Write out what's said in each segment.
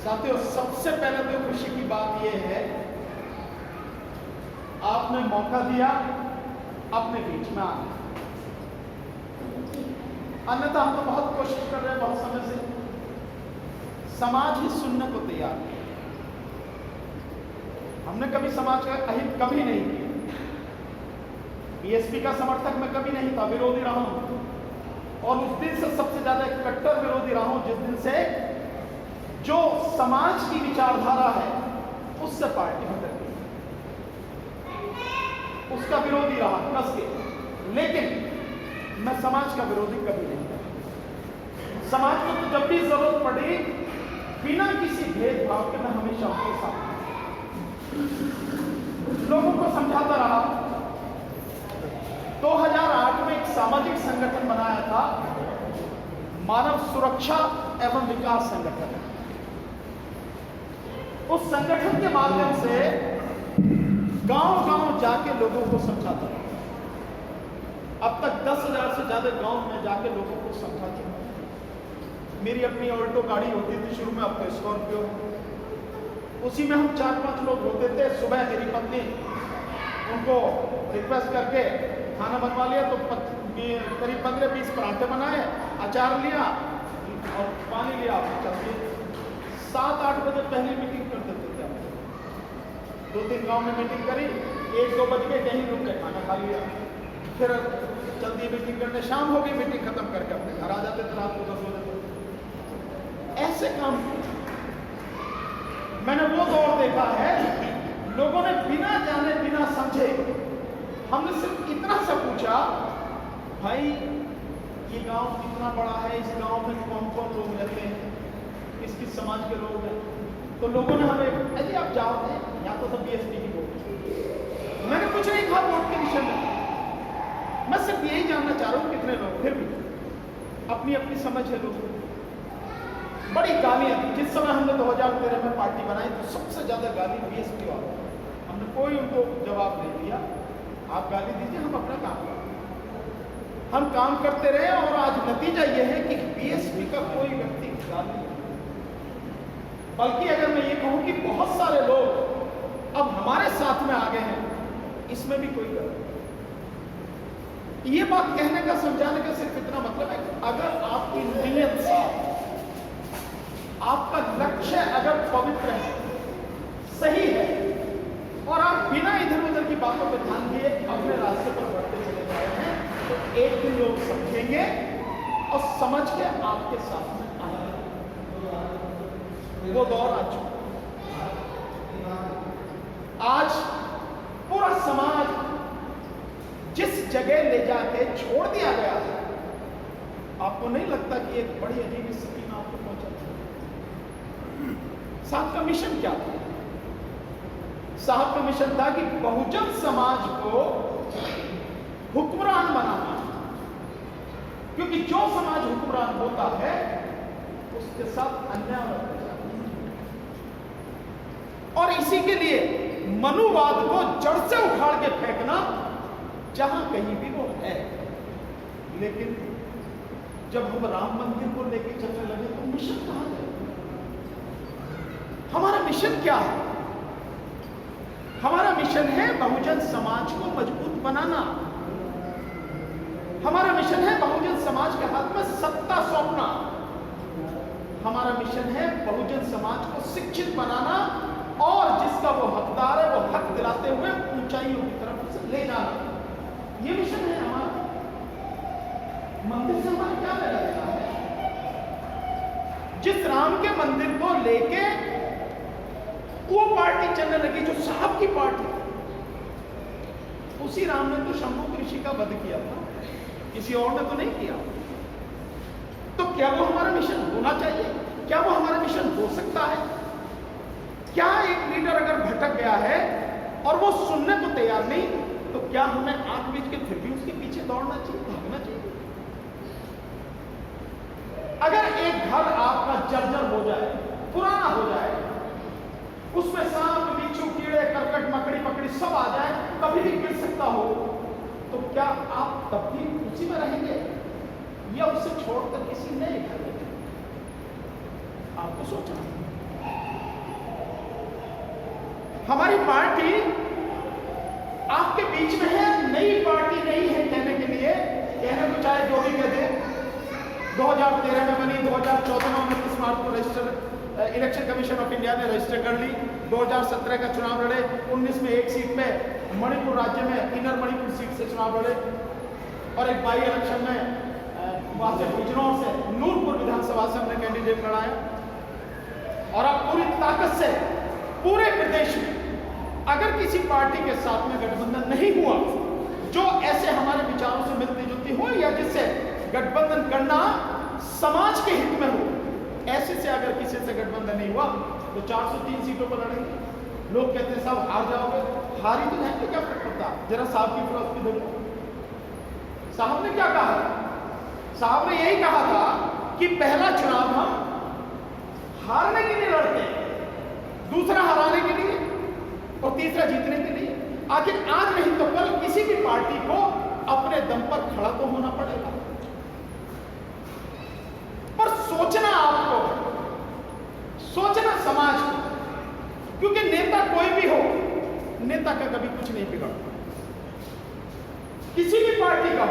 साथियों, सबसे पहले तो खुशी की बात यह है, आपने मौका दिया अपने बीच में आने। अन्यथा हम तो बहुत कोशिश कर रहे हैं बहुत समय से, समाज ही सुनने को तैयार है। हमने कभी समाज का अहित कभी नहीं किया। बीएसपी का समर्थक मैं कभी नहीं था, विरोधी रहा हूं, और उस दिन से सबसे ज्यादा एक कट्टर विरोधी रहा हूं जिस दिन से जो समाज की विचारधारा है उससे पार्टी भटक गई, उसका विरोधी रहा कस के। लेकिन मैं समाज का विरोधी कभी नहीं था। समाज को तो जब भी जरूरत पड़ी बिना किसी भेदभाव के मैं हमेशा उनके साथ लोगों को समझाता रहा। 2008 में एक सामाजिक संगठन बनाया था, मानव सुरक्षा एवं विकास संगठन। उस संगठन के माध्यम से गांव-गांव जाके लोगों को समझाता रहा। अब तक 10,000 से ज्यादा गांव में जाके लोगों को समझा चुका। मेरी अपनी ऑल्टो गाड़ी होती थी शुरू में, अब तो स्कॉर्पियो, उसी में हम 4-5 लोग होते थे। सुबह मेरी पत्नी उनको रिक्वेस्ट करके खाना बनवा लिया, तो करीब 15-20 पराठे बनाए, अचार लिया और पानी लिया, चलते 7-8 बजे पहली मीटिंग कर देते थे। 2-3 गांव में मीटिंग करी, 1-2 बज के कहीं रुक के खाना खा लिया, फिर जल्दी मीटिंग करने, शाम हो गई, मीटिंग खत्म करके अपने घर आ जाते थे रात को 10 बजे। ऐसे काम मैंने वो दौर देखा है, लोगों ने बिना जाने बिना समझे, हमने सिर्फ इतना सा पूछा, भाई ये गांव कितना बड़ा है, इस गांव में कौन कौन लोग रहते हैं, किस किस समाज के लोग हैं। तो लोगों ने हमें, अरे आप जाओ थे या तो सब बीएसपी की वोट। मैंने कुछ नहीं कहा वोट के विषय में, मैं सिर्फ यही जानना चाह रहा हूँ कितने लोग, फिर भी अपनी अपनी समझ है लोगों की। बड़ी गालियां दी। जिस समय हमने 2013 में पार्टी बनाई तो सबसे ज्यादा गाली बीएसपी वालों, हमने कोई उनको जवाब नहीं दिया। आप गाली दीजिए, हम अपना काम करें। हम काम करते रहे और आज नतीजा यह है कि बीएसपी का कोई व्यक्ति गाली नहीं, बल्कि अगर मैं ये कहूं कि बहुत सारे लोग अब हमारे साथ में आ गए हैं, इसमें भी कोई गलत नहीं। ये बात कहने का, समझाने का सिर्फ इतना मतलब है, अगर आपकी नीयत साफ, आपका लक्ष्य अगर पवित्र है, सही है, और आप बिना इधर उधर की बातों पर ध्यान दिए अपने रास्ते पर बढ़ते चले जा रहे हैं, तो एक दिन लोग समझेंगे और समझ के आपके साथ में आएंगे। वो दौर आ चुका। आज पूरा समाज जिस जगह ले जाके छोड़ दिया गया है, आपको नहीं लगता कि एक बड़ी अजीब स्थिति में आपको पहुंचा? साहब का मिशन क्या था? साहब का मिशन था कि बहुजन समाज को हुक्मरान बनाना, क्योंकि जो समाज हुक्मरान होता है उसके साथ अन्याय होता है। और इसी के लिए मनुवाद को जड़ से उखाड़ के फेंकना जहां कहीं भी वो है। लेकिन जब हम राम मंदिर को लेकर चलने लगे तो मिशन कहां गया? हमारा मिशन क्या है? हमारा मिशन है बहुजन समाज को मजबूत बनाना। हमारा मिशन है बहुजन समाज के हाथ में सत्ता सौंपना। हमारा मिशन है बहुजन समाज को शिक्षित बनाना और जिसका वो हकदार है वो हक दिलाते हुए ऊंचाइयों की तरफ उसे ले जाना। ये मिशन है हमारा। मंदिर से हमारा क्या लेना देना है? जिस राम के मंदिर को लेके वो पार्टी चलने लगी जो साहब की पार्टी, उसी राम ने तो शंभु ऋषि का वध किया था, किसी और ने तो नहीं किया। तो क्या वो हमारा मिशन होना चाहिए? क्या वो हमारा मिशन हो सकता है? क्या एक लीडर अगर भटक गया है और वो सुनने को तैयार नहीं, तो क्या हमें आंख बीच के फिर भी उसके पीछे दौड़ना चाहिए, भागना चाहिए? अगर एक घर आपका जर्जर हो जाए, पुराना हो जाए, उसमें सांप, बिच्छू, कीड़े, करकट, मकड़ी पकड़ी सब आ जाए, कभी भी गिर सकता हो, तो क्या आप तब भी उसी में रहेंगे या उसे छोड़कर किसी नए घर में? आपको सोचना। हमारी पार्टी आपके बीच में है, नई पार्टी नहीं है कहने के लिए, कहने को चाहे जो भी कह दे। 2013 में बनी, 2014 में 29 मार्च को register election commission of India ने रजिस्टर कर ली। 2017 का चुनाव लड़े, 19 में एक सीट पे मणिपुर राज्य में इनर मणिपुर सीट से चुनाव लड़े, और एक बाई इलेक्शन में वहां से बिजनौर से नूरपुर विधानसभा से हमने कैंडिडेट लड़ाया। और अब पूरी ताकत से पूरे प्रदेश में अगर किसी पार्टी के साथ में गठबंधन नहीं हुआ जो ऐसे हमारे विचारों से मिलती जुलती हो, या जिससे गठबंधन करना समाज के हित में हो, ऐसे से अगर किसी से गठबंधन नहीं हुआ तो 403 सीटों पर लड़ेंगे। लोग कहते हैं साहब हार जाओगे, हारी तो नहीं तो क्या फर्क पड़ता, जरा साहब की फिलॉसफी देखो। साहब ने क्या कहा? साहब ने यही कहा था कि पहला चुनाव हम हारने के लिए लड़ते हैं, दूसरा हराने के लिए, और तीसरा जीतने के लिए। आखिर आज नहीं तो कल किसी भी पार्टी को अपने दम पर खड़ा तो होना पड़ेगा, पर सोचना आपको, सोचना समाज को, क्योंकि नेता कोई भी हो, नेता का कभी कुछ नहीं बिगड़ता, किसी भी पार्टी का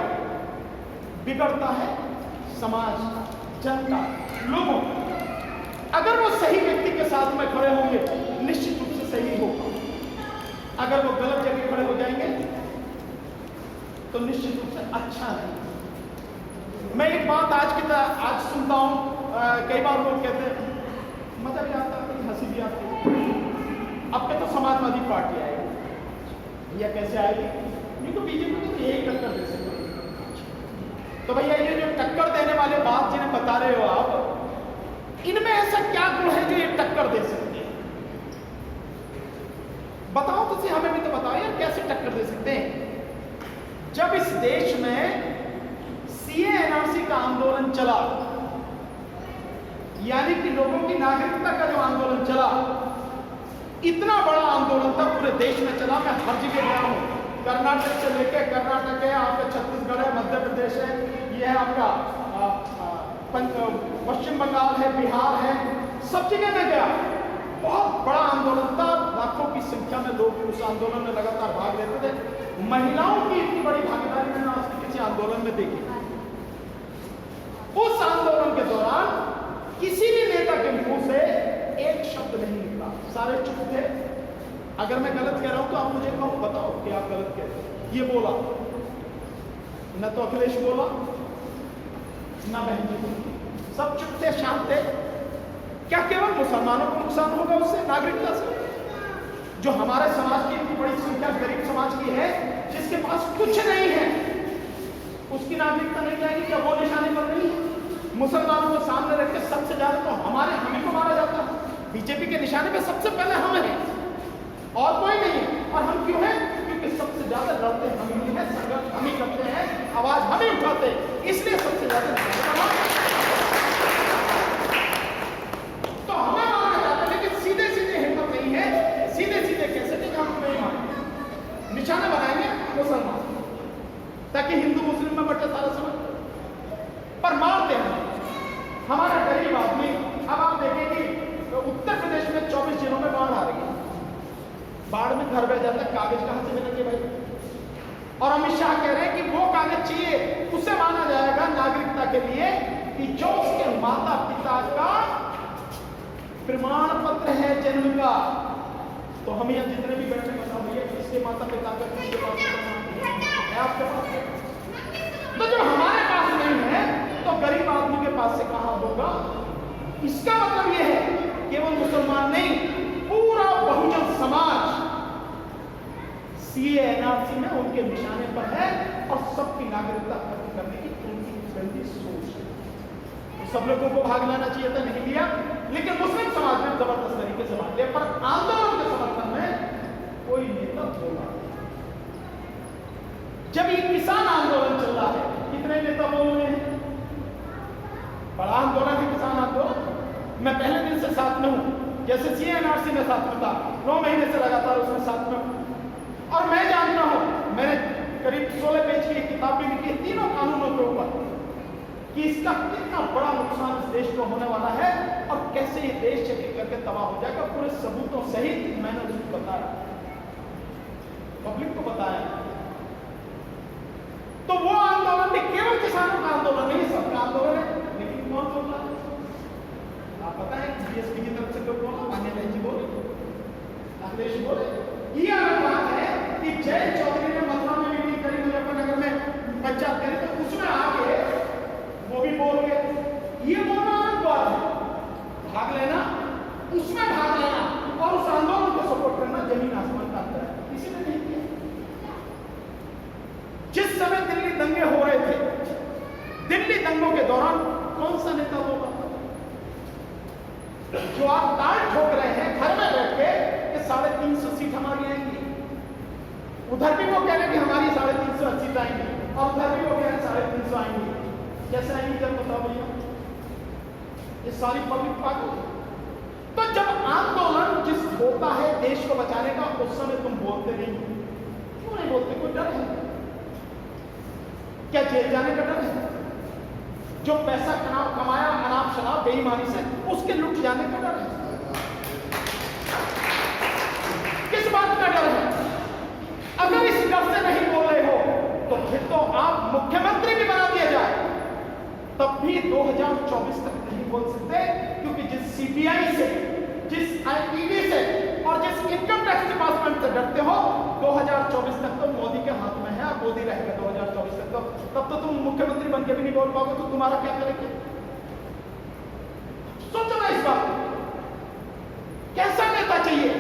बिगड़ता है समाज, जनता, लोगों। अगर वो सही व्यक्ति के साथ में खड़े होंगे निश्चित रूप से सही होगा, अगर वो गलत जगह खड़े हो जाएंगे तो निश्चित रूप से अच्छा नहीं। मैं एक बात आज सुनता हूं, कई बार लोग कहते हैं मजा भी आता है, हंसी भी आती है, अब के तो समाजवादी पार्टी आएगी, या कैसे आएगी, ये तो बीजेपी को तो यही टक्कर दे सकती है। तो भैया ये जो टक्कर देने वाले बात जिन्हें बता रहे हो आप, इनमें ऐसा क्या गुण है जो ये टक्कर दे सकते हैं? बताओ तो सही, हमें भी तो बताओ यार, कैसे टक्कर दे सकते हैं? जब इस देश में सीए एनआरसी का आंदोलन चला, यानी कि लोगों की नागरिकता का जो आंदोलन चला, इतना बड़ा आंदोलन था, पूरे देश में चला। मैं हर जगह गया हूं, कर्नाटक से लेकर, कर्नाटक है आपका, छत्तीसगढ़ है, मध्य प्रदेश है, यह है आपका पश्चिम बंगाल है, बिहार है, सब जगह में गया। बहुत बड़ा आंदोलन था, लाखों की संख्या में लोग उस आंदोलन में लगातार भाग लेते थे। महिलाओं की इतनी बड़ी भागीदारी मैंने आज तक किसी आंदोलन में देखी। उस आंदोलन के दौरान किसी भी नेता के मुंह से एक शब्द नहीं निकला, सारे चुप थे। अगर मैं गलत कह रहा हूं तो आप मुझे कहो, बताओ कि आप गलत कह रहे हैं। ये बोला न तो अखिलेश बोला, ना बहन जी बोली, सब चुप थे, शांत थे। क्या केवल मुसलमानों को नुकसान होगा उससे, नागरिकता से? जो हमारे समाज की इतनी बड़ी संख्या गरीब समाज की है, जिसके पास कुछ नहीं है, उसकी नागरिकता नहीं जाएगी? क्या वो निशाने पर नहीं है? मुसलमानों को सामने रख के सबसे ज्यादा तो हमें को मारा जाता है। बीजेपी के निशाने पे सबसे पहले हम हैं और कोई नहीं है। और हम क्यों हैं? क्योंकि सबसे ज्यादा लड़ते हम ही हैं, संघर्ष हम ही करते हैं, आवाज हम ही उठाते हैं, इसलिए सबसे ज्यादा तो हमें माना जाता है। लेकिन सीधे सीधे हिम्मत नहीं है, सीधे सीधे कैसे नहीं, हम नहीं माने, निशाने बनाएंगे मुसलमान ताकि हिंदू मुस्लिम में बटे सारा समझ, पर मारते हैं हमारा गरीब आदमी। अब आप देखें कि उत्तर प्रदेश में 24 जिलों में बाढ़ आ रही है, बाढ़ में घर बह जाता है, कागज कहां से मिलेंगे भाई? और अमित शाह कह रहे हैं कि वो कागज चाहिए, उसे माना जाएगा नागरिकता के लिए कि जो उसके माता पिता का प्रमाण पत्र है जन्म का। तो हम यहाँ जितने भी बैठे बताओ भैया, किसके माता पिता का, किसके पास है? आपके पास? तो जो हमारे पास नहीं है तो गरीब आदमी के पास से कहां होगा? इसका मतलब यह है केवल मुसलमान नहीं, पूरा बहुजन समाज सीए एनआरसी में उनके निशाने पर है और सबकी नागरिकता खत्म करने की उनकी गंदी सोच है। तो सब लोगों को भाग लेना चाहिए था, नहीं लिया, लेकिन मुस्लिम समाज ने जबरदस्त तरीके से भाग लिया। पर आंदोलन के समर्थन में कोई नेता बोला। जब ये किसान आंदोलन चल रहा है, कितने नेता बोल रहे हैं? बड़ा आंदोलन है किसान आंदोलन। मैं पहले दिन से साथ में हूं, जैसे सीए एनआरसी में साथ में था, 9 महीने से लगातार उसमें साथ में हूं। और मैं जानता हूं, मैंने करीब 16 पेज की एक किताब भी लिखी है तीनों कानूनों के ऊपर, कि इसका कितना बड़ा नुकसान इस देश को होने वाला है और कैसे ये देश एक एक करके तबाह हो जाएगा, पूरे सबूतों सहित मैंने उसको बताया, पब्लिक को बताया। तो वो आंदोलन भी केवल किसानों का आंदोलन नहीं, सबका आंदोलन है। लेकिन कौन बोल रहा है? आप पता है बीएसपी की तरफ से लोग बोला, मान्य बहन जी बोले, अखिलेश बोले। ये बात है कि जय चौधरी ने मथुरा में मीटिंग करी, मुजफ्फरनगर में पंचायत करी, तो उसमें आके वो भी बोल गए। ये बोलना अलग बात है, भाग लेना, उसमें भाग लेना और उस आंदोलन को सपोर्ट करना जमीन आसमान का अंतर है। किसी ने नहीं किया। जिस समय दिल्ली दंगे हो रहे थे, दिल्ली दंगों के दौरान कौन सा नेता बोला जो आप ताल ठोक रहे हैं घर में बैठ के कि 350 सीट हमारी आएंगी, उधर भी वो कह रहे कि हमारी 350 सीट आएंगी और उधर भी वो कह रहे 350 आएंगी। कैसे आएंगी जब बताओ भैया? ये सारी पब्लिक पागल है। तो जब आंदोलन जिस होता है देश को बचाने का, उस समय तुम बोलते नहीं, क्यों नहीं बोलते? कोई डर है क्या? जेल जाने का डर है? जो पैसा कमाया अनाप शनाप बेईमानी से, उसके लुट जाने का डर है? किस बात का डर है? अगर इस डर से नहीं बोल रहे हो तो फिर तो आप मुख्यमंत्री भी बना दिया जाए, तब भी 2024 तक नहीं बोल सकते, क्योंकि जिस सीबीआई से, जिस ईडी से और जिस इनकम टैक्स डिपार्टमेंट से डरते हो, 2024 तक तो मोदी के हाथ में है, और मोदी रहेगा 2024 तक। तो तब तो तुम मुख्यमंत्री बनके भी नहीं बोल पाओगे, तो तुम्हारा क्या करेंगे? सोचो ना इस बात। कैसा नेता चाहिए?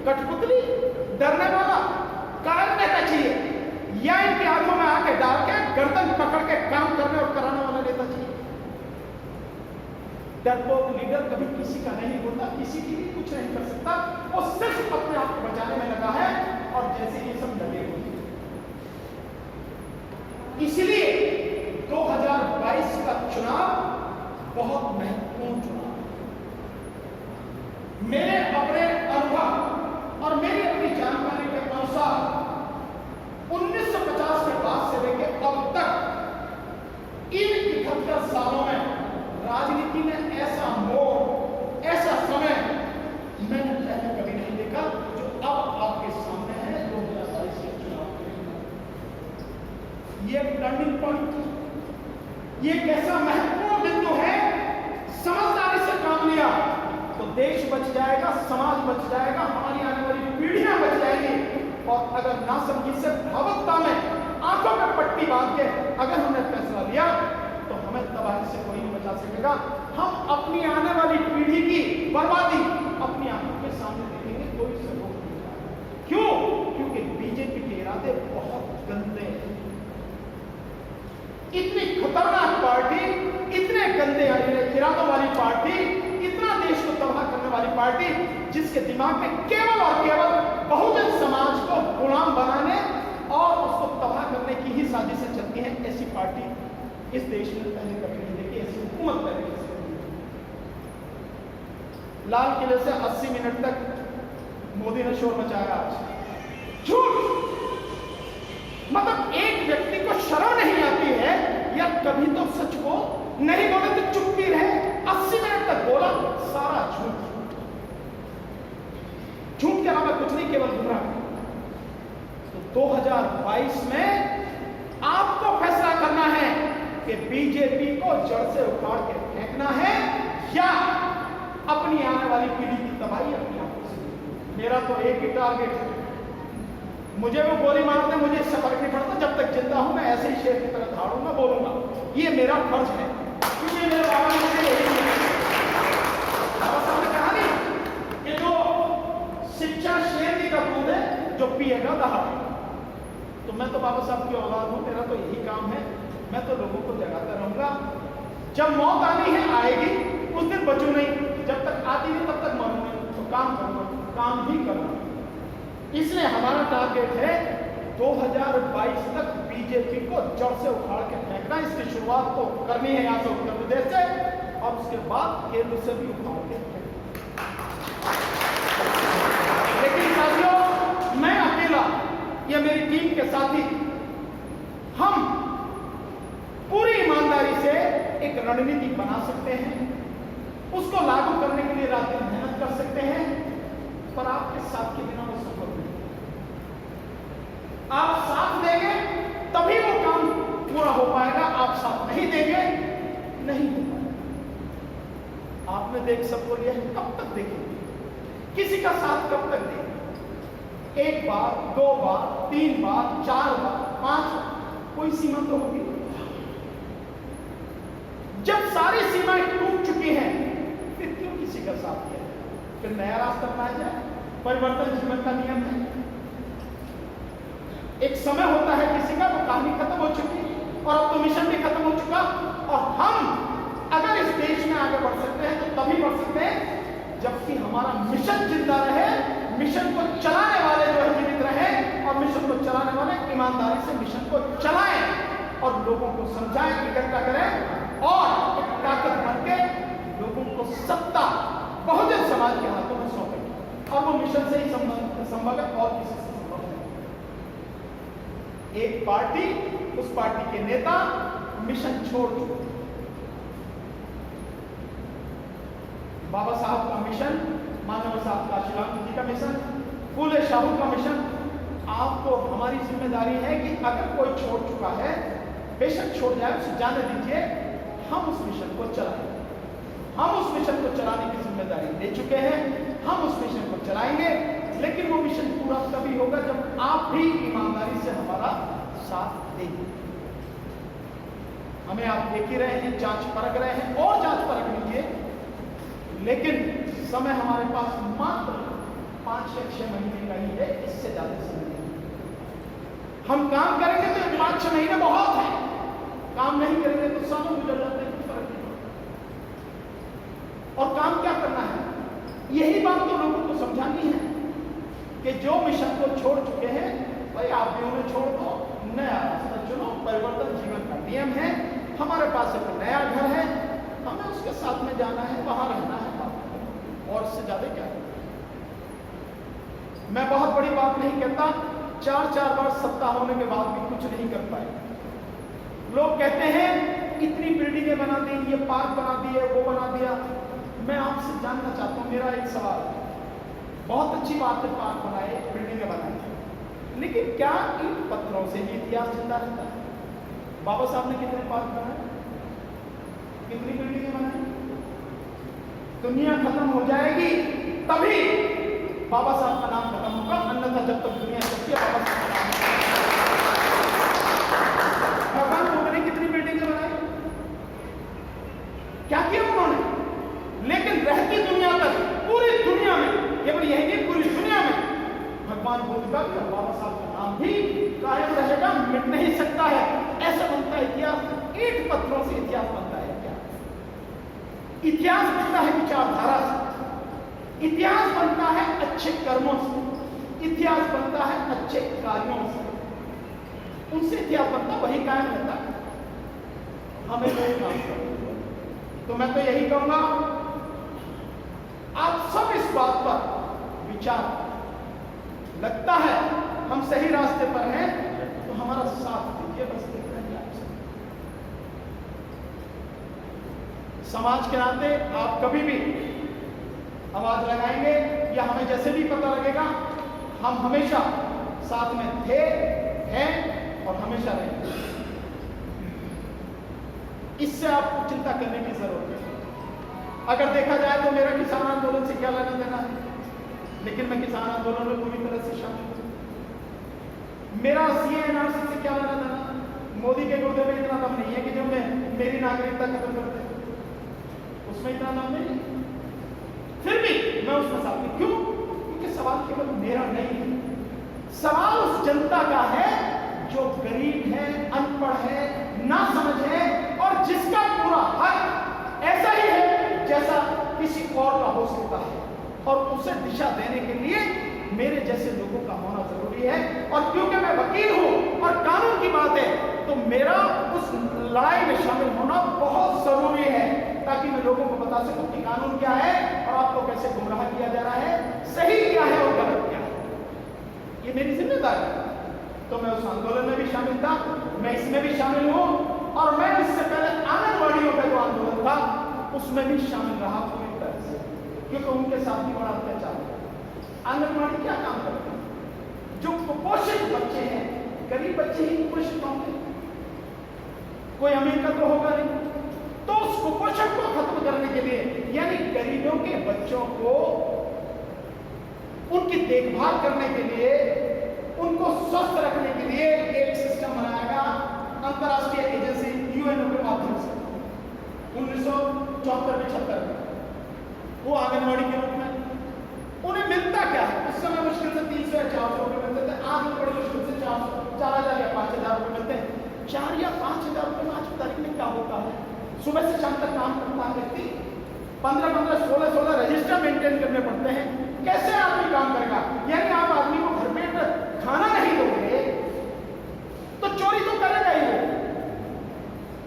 कठपुतली, डरने वाला, कारण नेता चाहिए, या इनके हाथों में आके डाल के गर्दन पकड़ के काम करने और कराने वाला नेता चाहिए? डरपोक लीडर कभी किसी का नहीं होता, किसी की भी कुछ नहीं कर सकता, वो सिर्फ अपने आप को बचाने में लगा है, और जैसे ये सब लगे हुए। इसलिए 2022 का चुनाव बहुत महत्वपूर्ण चुनाव है। मेरे अपने अनुभव और मेरी अपनी जानकारी के अनुसार 1950 के बाद से लेकर अब तक इन 71 सालों में राजनीति में ऐसा मोड़, ऐसा समय मैंने पहले कभी नहीं देखा जो अब आपके सामने है। 2022 के चुनाव ये टर्निंग पॉइंट, ये एक ऐसा महत्वपूर्ण बिंदु है। समझदारी से काम लिया तो देश बच जाएगा, समाज बच जाएगा, हमारी आने वाली पीढ़ियां बच जाएंगी। और अगर ना समझी से भावुकता में आंखों में पट्टी बांध के अगर हमने फैसला लिया तो हमें तबाही से कोई नहीं बचा सकेगा। हम अपनी आने वाली पीढ़ी की बर्बादी अपनी आंखों के सामने देखेंगे, कोई से रोक नहीं पाएगा। क्यों? क्योंकि बीजेपी के इरादे बहुत गंदे हैं। इतनी खतरनाक पार्टी, इतने गंदे इरादों वाली पार्टी, इतना देश को तबाह करने वाली पार्टी, जिसके दिमाग में केवल और केवल बहुजन समाज को गुलाम बनाने और उसको तबाह करने की ही साजिशें चलती हैं, ऐसी पार्टी इस देश में पहले कभी नहीं देखी, ऐसी हुकूमत पहले नहीं देखी। लाल किले से 80 मिनट तक मोदी ने शोर मचाया। आज झूठ, मतलब एक व्यक्ति को शर्म नहीं आती है, या कभी तो सच को नहीं बोले तो चुप्पी रहे। 80 मिनट तक बोला, सारा झूठ, झूठ के अलावा कुछ नहीं, केवल गुमराह। तो 2022 में आपको फैसला करना है कि बीजेपी को जड़ से उखाड़ के फेंकना है या अपनी आने वाली पीढ़ी की तबाही अपनी आंखों से। मेरा तो एक ही टारगेट है, मुझे वो गोली मारते, मुझे इससे फर्क नहीं पड़ता। जब तक जिंदा हूं मैं ऐसे ही शेर की तरह धाड़ूंगा, बोलूंगा। ये मेरा फर्ज है, क्योंकि मेरे बाबा ने मुझे यही किया। बाबा साहब ने कहा नहीं कि जो शिक्षा शेर की कपूर है, जो पिएगा दहाड़ेगा। तो मैं तो बाबा साहब की औलाद हूं, मेरा तो यही काम है। मैं तो लोगों को जगाता रहूंगा। जब मौत आनी है आएगी, उस दिन बचू नहीं। जब तक आती है तब तक मरू नहीं, तो काम करूंगा, काम भी करूंगा। इसलिए हमारा टारगेट है 2022 तक बीजेपी को जड़ से उखाड़ के फेंकना। इसकी शुरुआत तो करनी है यहां से, उत्तर प्रदेश से, और उसके बाद केंद्र से भी उखाड़ के फेंकना। लेकिन साथियों, मैं अकेला या मेरी टीम के साथी, हम पूरी ईमानदारी से रणनीति बना सकते हैं, उसको लागू करने के लिए रात दिन मेहनत कर सकते हैं, पर आपके साथ के बिना वो संभव नहीं। आप साथ देंगे तभी वो काम पूरा हो पाएगा, आप साथ नहीं देंगे नहीं हो पाएगा। आपने देख सबको लिया है, कब तक देखेंगे? किसी का साथ कब तक देंगे? एक बार, दो बार, 3 बार, 4 बार, 5 बार, कोई सीमा तो होगी। जब सारी सीमाएं टूट चुकी हैं, फिर क्यों किसी का साथ दिया? फिर नया रास्ता अपनाया जाए। परिवर्तन जीवन का नियम है। एक समय होता है किसी का, वो कहानी खत्म हो चुकी और अब तो मिशन भी खत्म हो चुका। और हम अगर इस देश में आगे बढ़ सकते हैं तो तभी बढ़ सकते हैं जबकि हमारा मिशन जिंदा रहे, मिशन को चलाने वाले जो है जीवित रहे, और मिशन को चलाने वाले ईमानदारी से मिशन को चलाएं और लोगों को समझाएं, इकट्ठा करें और एक ताकत बन के लोगों को सत्ता बहुजन समाज के हाथों में सौंपें। और वो मिशन से ही संभव है और किसी से संभव नहीं। एक पार्टी, उस पार्टी के नेता मिशन छोड़ चुके। बाबा साहब का मिशन, मानव साहब काशीराम जी का मिशन, फूले शाहू का मिशन। आपको हमारी जिम्मेदारी है कि अगर कोई छोड़ चुका है, बेशक छोड़ जाए, उसे जाने दीजिए, हम उस मिशन को चलाएं। हम उस मिशन को चलाने की जिम्मेदारी ले चुके हैं, हम उस मिशन को चलाएंगे, लेकिन वो मिशन पूरा तभी होगा जब आप भी ईमानदारी से हमारा साथ देंगे। हमें आप देख ही रहे हैं, जांच परख रहे हैं और जांच परख लीजिए, लेकिन समय हमारे पास मात्र 5 या 6 महीने का ही है, इससे ज्यादा समय नहीं। हम काम करेंगे तो 5-6 महीने बहुत है, काम नहीं करेंगे तो सालों गुजर जाते हैं, कुछ फर्क नहीं पड़ता। और काम क्या करना है, यही बात तो लोगों को समझानी है कि जो मिशन को छोड़ चुके हैं, भाई आप भी उन्हें छोड़ दो, नया रास्ता चुनो। परिवर्तन जीवन का नियम है। हमारे पास एक नया घर है, हमें उसके साथ में जाना है, वहां रहना है, और इससे ज्यादा क्या है? मैं बहुत बड़ी बात नहीं कहता, 4-4 बार सत्ता होने के बाद भी कुछ नहीं कर पाए। लोग कहते हैं इतनी बिल्डिंगें बना दी, ये पार्क बना दिए, वो बना दिया। मैं आपसे जानना चाहता हूं, मेरा एक सवाल है। बहुत अच्छी बात है, पार्क बनाए, बिल्डिंगें बनाई, लेकिन क्या इन पत्थरों से ही इतिहास जिंदा रहता है? बाबा साहब ने कितने पार्क बनाए, कितनी बिल्डिंगें बनाई? दुनिया खत्म हो जाएगी तभी बाबा साहब का नाम खत्म होगा, अन्यथा जब तक दुनिया चलती है बाबा साहब का नाम। भगवान बुद्ध ने कितनी बिल्डिंगें बनाई, क्या किया उन्होंने? लेकिन रहती दुनिया तक, पूरी दुनिया में, केवल यही नहीं, पूरी दुनिया में भगवान बुद्ध का और बाबा साहब का नाम भी कायम रहेगा, मिट नहीं सकता है। ऐसा बनता है इतिहास, ईंट पत्थरों से इतिहास बनता है। इतिहास बनता है विचारधारा से, इतिहास बनता है अच्छे कर्मों से, इतिहास बनता है अच्छे कार्यों से, उनसे इतिहास बनता, वही कायम रहता है। हमें कोई काम करना। तो मैं तो यही कहूंगा, आप सब इस बात पर विचार, लगता है हम सही रास्ते पर हैं तो हमारा साथ दीजिए, बस देख रहे हैं आपसे। समाज के नाते आप कभी भी आवाज लगाएंगे या हमें जैसे भी पता लगेगा, हम हमेशा साथ में थे, हैं और हमेशा रहेंगे। इससे आपको चिंता करने की जरूरत है। अगर देखा जाए तो मेरा किसान आंदोलन से क्या लेना देना है, लेकिन मैं किसान आंदोलन में पूरी तरह से शामिल हूं। मेरा CA/NRC से क्या लेना देना? मोदी के गुर्दे में इतना दम नहीं है कि जो मैं मेरी नागरिकता खत्म कर दे, उसमें इतना दम नहीं। फिर भी मैं उसमें साथ में क्यों? क्योंकि सवाल केवल मेरा नहीं है, सवाल उस जनता का है जो गरीब है, अनपढ़ है, ना समझ है, और जिसका पूरा हक ऐसा ही है जैसा किसी और का हो सकता है। और उसे दिशा देने के लिए मेरे जैसे लोगों का होना जरूरी है। और क्योंकि मैं वकील हूं और कानून की बात है, तो मेरा उस लड़ाई में शामिल होना बहुत जरूरी है, ताकि मैं लोगों को बता सकूं कि कानून क्या है और आपको कैसे गुमराह किया जा रहा है, सही क्या है और गलत क्या है। ये मेरी जिम्मेदारी है। तो मैं उस आंदोलन में भी शामिल था, मैं इसमें भी शामिल हूं, और मैं इससे पहले आंगनवाड़ियों का जो आंदोलन था उसमें भी शामिल रहा पूरी तरह से, क्योंकि उनके साथ भी बड़ा अत्याचार हुआ। आंगनवाड़ी क्या काम करती है? जो कुपोषित बच्चे हैं, गरीब बच्चे ही कुपोषित होंगे, कोई अमीर का तो होगा नहीं। तो उस कुपोषण को खत्म करने के लिए, यानी गरीबों के बच्चों को उनकी देखभाल करने के लिए, उनको स्वस्थ रखने के लिए एक सिस्टम बनाया गया अंतरराष्ट्रीय एजेंसी यूएनओ के माध्यम से 1974-75 में। वो आंगनवाड़ी के रूप में उन्हें मिलता क्या है? उस समय मुश्किल से 300 या 400 रुपये मिलते थे, आज बड़ी मुश्किल से 4,000 या 5,000 रुपये मिलते हैं। 4 या 5,000 रुपये में आज की तारीख में क्या होता है? सुबह से शाम तक काम करता है व्यक्ति, 15-15, 16-16 रजिस्टर मेंटेन करने पड़ते हैं। कैसे आदमी काम करेगा? यानी आप आदमी को घर पे खाना नहीं दोगे तो चोरी तो करेगा ही वो।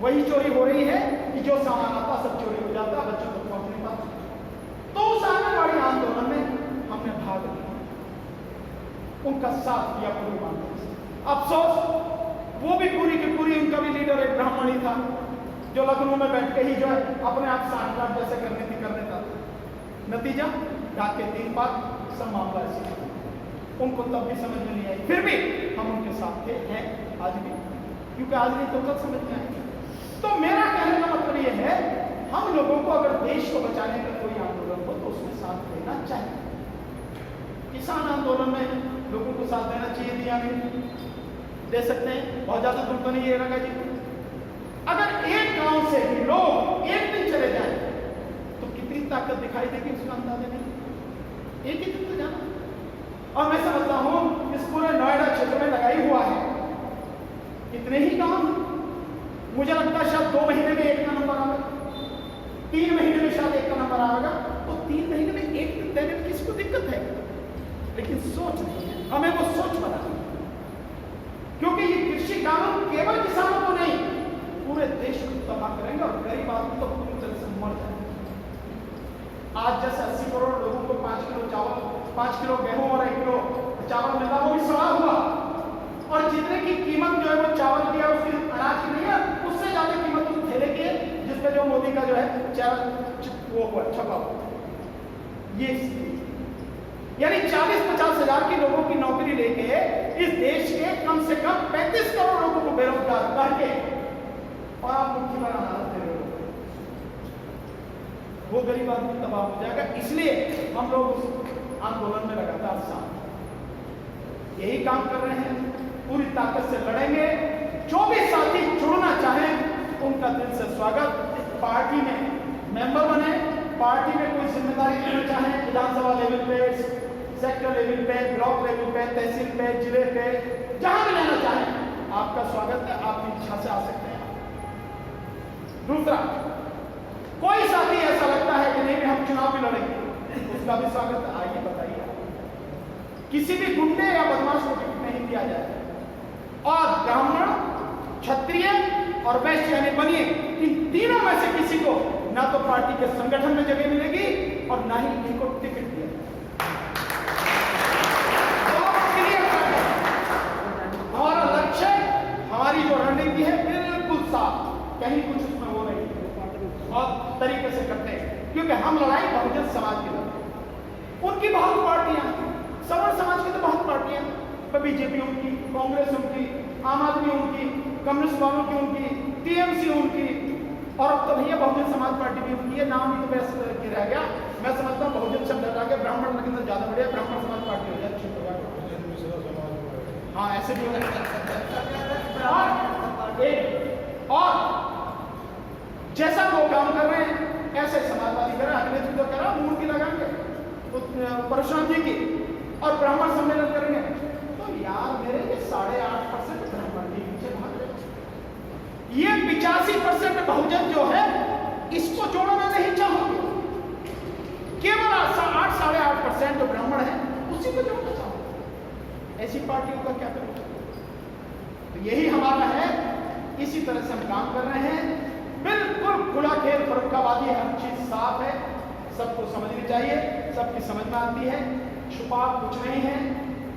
वही चोरी हो रही है कि जो सामान आता सब चोरी हो जाता, बच्चों तक पहुंच नहीं पाता। तो उस आंगनवाड़ी आंदोलन में हमने भाग लिया, उनका साथ दिया पूरी मानव से। अफसोस वो भी पूरी की पूरी, उनका भी लीडर एक ब्राह्मण ही था जो लखनऊ में बैठ के ही जो है अपने आप सांठगांठ जैसे कर देता था। नतीजा ढाक के 3 बार सब मामला ऐसे उनको तब भी समझ में नहीं आई, फिर भी हम उनके साथ थे, हैं आज भी, क्योंकि आज नहीं तो कल समझ में आएगी। तो मेरा कहने का मतलब यह है, हम लोगों को अगर देश को बचाने का कोई आंदोलन हो तो उसमें साथ देना चाहिए। किसान आंदोलन में लोगों को साथ देना चाहिए, दिया नहीं, दे सकते हैं, बहुत ज्यादा दूर तो नहीं है रंगा जी। अगर एक गांव से भी लोग एक दिन चले जाए तो कितनी ताकत दिखाई देगी उसका अंदाजा नहीं। एक ही दिन तो जाना। और मैं समझता हूं इस पूरे नोएडा क्षेत्र में लगाई हुआ है कितने ही गांव, मुझे लगता है शायद 2 महीने में 1 का नंबर आएगा, 3 महीने में शायद 1 का नंबर आएगा। तो 3 महीने में 1 दिन देने में किसको दिक्कत है? लेकिन सोच नहीं है, हमें वो सोच बनानी है, क्योंकि ये कृषि कानून केवल किसानों को नहीं पूरे देश को तबाह करेंगे और गरीब आदमी तो पूरी तरह से मर जाएंगे। आज जैसे 80 करोड़ लोगों को 5 किलो चावल, 5 किलो गेहूं और 1 किलो चावल मिला, वो भी सड़ा हुआ, और जितने की कीमत जो है वो चावल की है, उसकी अनाज की नहीं है, उससे ज्यादा कीमत उस ठेले की है जिसपे जो मोदी का जो है वो हुआ छपा हुआ। ये यानी 40-50 हजार की लोगों की नौकरी लेके इस देश के कम से कम 35 करोड़ लोगों को बेरोजगार करके और आप मुख्य बना हालत दे रहे हो, वो गरीब आदमी तबाह हो जाएगा। इसलिए हम लोग उस आंदोलन में लगातार साथ यही काम कर रहे हैं, पूरी ताकत से लड़ेंगे। जो भी साथी जुड़ना चाहें उनका दिल से स्वागत। पार्टी में मेंबर बने, पार्टी में कोई जिम्मेदारी लेना चाहें, विधानसभा लेवल पे, सेक्टर लेवल पे, ब्लॉक लेवल पे, तहसील पे, जिले पे, जहां भी लेना चाहें आपका स्वागत है, आपकी इच्छा से आ सकते हैं। दूसरा, कोई साथी ऐसा लगता है कि नहीं हम चुनाव भी लड़ेंगे, उसका भी स्वागत है, आइए बताइए। किसी भी गुंडे या बदमाश को टिकट नहीं दिया जाए, और ब्राह्मण, क्षत्रिय और वैश्य यानी बनिए, इन तीनों में से किसी को ना तो पार्टी के संगठन में जगह मिलेगी और ना ही इनको टिकट दिया जाएगा। हमारा लक्ष्य, हमारी जो रणनीति है बिल्कुल साफ, कहीं कुछ उसमें वो नहीं और तरीके से करते हैं, क्योंकि हम लड़ाई बहुजन समाज की लड़ते हैं। उनकी बहुत पार्टियां, सवर्ण समाज की तो बहुत पार्टियां, बीजेपी उनकी, कांग्रेस उनकी, आम आदमी उनकी, कम्युनिस्ट वालों की उनकी, टीएमसी उनकी, और अब तो भैया बहुजन समाज पार्टी भी उनकी है। नाम भी तो वैसे रह गया। मैं समझता हूँ बहुजन शब्द हटा के ब्राह्मण लगने से ज्यादा बढ़िया ब्राह्मण समाज पार्टी हो जाए, ठीक होगा। हाँ ऐसे भी और जैसा वो काम कर रहे हैं ऐसे समाजवादी कर रहे हैं, अखिलेश तो कर रहा है, मूर्ति लगाएंगे तो परशुराम जी की, और ब्राह्मण सम्मेलन करेंगे। तो यार मेरे ये 8.5% ब्राह्मण के पीछे भाग रहे, ये 85% बहुजन जो है इसको जोड़ना नहीं चाहोगे, केवल 8-8.5% जो ब्राह्मण है उसी को जोड़ना चाहोगे। ऐसी पार्टियों का क्या करोगे? तो यही हमारा है, इसी तरह से हम काम कर रहे हैं। बिल्कुल खुला खेल, फरुखाबादी है, हर चीज साफ है, सबको समझनी चाहिए, सबकी समझ में आती है, छुपा कुछ नहीं है,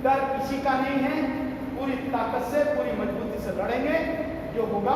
डर किसी का नहीं है। पूरी ताकत से, पूरी मजबूती से लड़ेंगे, जो होगा